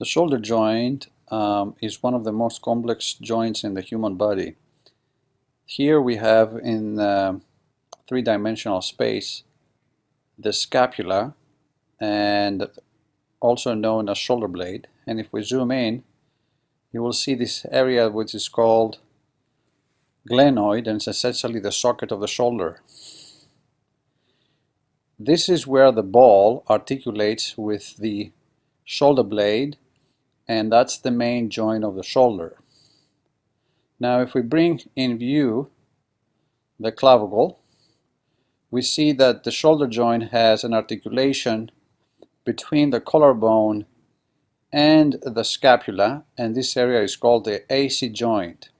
The shoulder joint is one of the most complex joints in the human body. Here we have in three-dimensional space the scapula, and also known as shoulder blade. And if we zoom in, you will see this area which is called glenoid, and it's essentially the socket of the shoulder. This is where the ball articulates with the shoulder blade, and that's the main joint of the shoulder. Now if we bring in view the clavicle, we see that the shoulder joint has an articulation between the collarbone and the scapula, and this area is called the AC joint.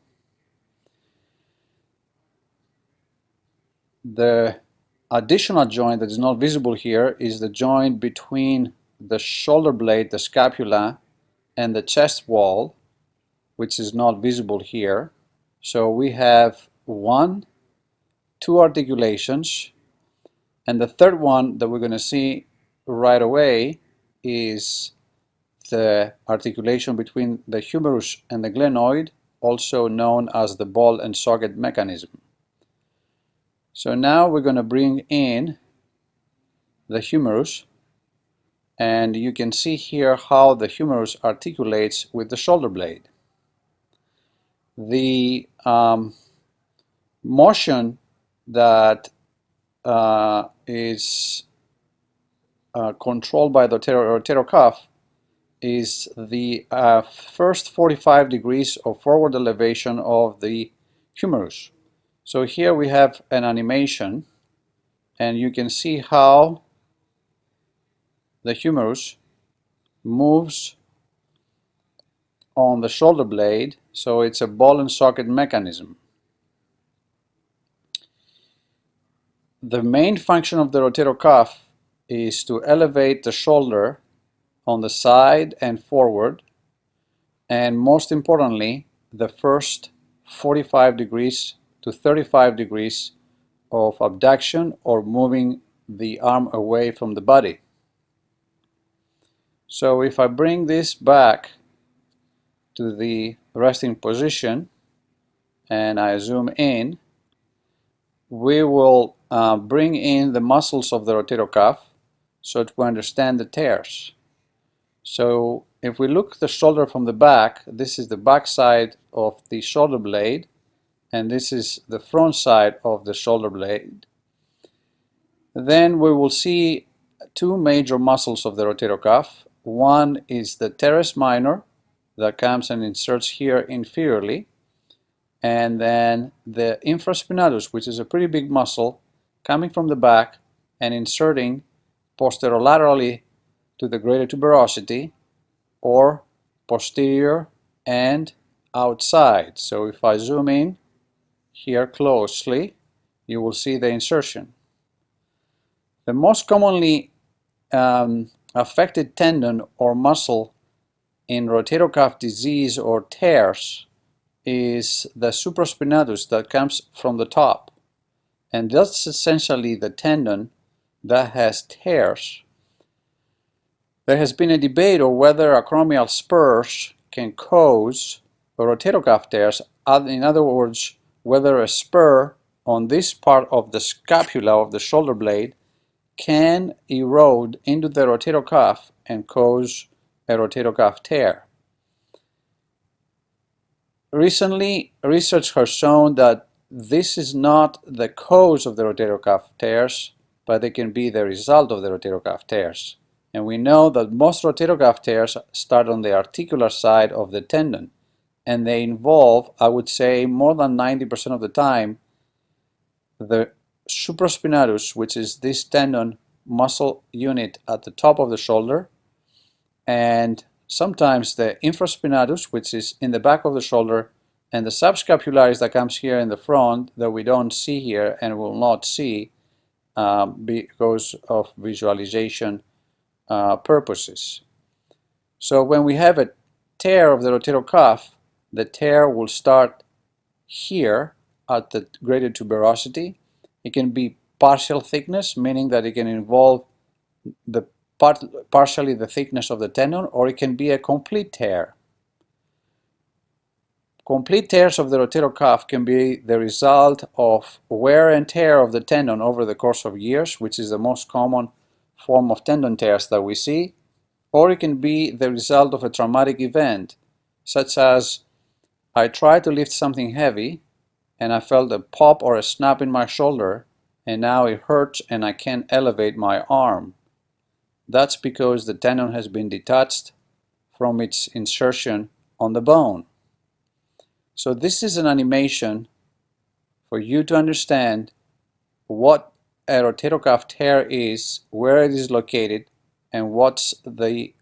The additional joint that is not visible here is the joint between the shoulder blade, the scapula, and the chest wall, which is not visible here. So we have two articulations, and the third one that we're going to see right away is the articulation between the humerus and the glenoid, also known as the ball and socket mechanism. So now we're going to bring in the humerus, and you can see here how the humerus articulates with the shoulder blade. The motion that is controlled by the rotator cuff is the first 45 degrees of forward elevation of the humerus. So here we have an animation, and you can see how the humerus moves on the shoulder blade, so it's a ball and socket mechanism. The main function of the rotator cuff is to elevate the shoulder on the side and forward, and most importantly, the first 45 degrees to 35 degrees of abduction, or moving the arm away from the body. So if I bring this back to the resting position and I zoom in, we will bring in the muscles of the rotator cuff so to understand the tears. So if we look the shoulder from the back, this is the back side of the shoulder blade, and this is the front side of the shoulder blade. Then we will see two major muscles of the rotator cuff. One is the teres minor that comes and inserts here inferiorly, and then the infraspinatus, which is a pretty big muscle coming from the back and inserting posterolaterally to the greater tuberosity, or posterior and outside. So if I zoom in here closely, you will see the insertion. The most commonly affected tendon or muscle in rotator cuff disease or tears is the supraspinatus that comes from the top, and that's essentially the tendon that has tears. There has been a debate on whether acromial spurs can cause rotator cuff tears. In other words, whether a spur on this part of the scapula of the shoulder blade can erode into the rotator cuff and cause a rotator cuff tear. Recently, research has shown that this is not the cause of the rotator cuff tears, but it can be the result of the rotator cuff tears. And we know that most rotator cuff tears start on the articular side of the tendon, and they involve, I would say, more than 90% of the time, the supraspinatus, which is this tendon muscle unit at the top of the shoulder, and sometimes the infraspinatus, which is in the back of the shoulder, and the subscapularis that comes here in the front that we don't see here and will not see because of visualization purposes. So when we have a tear of the rotator cuff, the tear will start here at the greater tuberosity. It can be partial thickness, meaning that it can involve the partially the thickness of the tendon, or it can be a complete tear. Complete tears of the rotator cuff can be the result of wear and tear of the tendon over the course of years, which is the most common form of tendon tears that we see, or it can be the result of a traumatic event, such as I tried to lift something heavy and I felt a pop or a snap in my shoulder, and now it hurts and I can't elevate my arm. That's because the tendon has been detached from its insertion on the bone. So this is an animation for you to understand what a rotator cuff tear is, where it is located, and what's the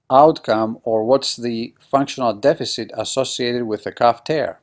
outcome or what's the functional deficit associated with the cuff tear.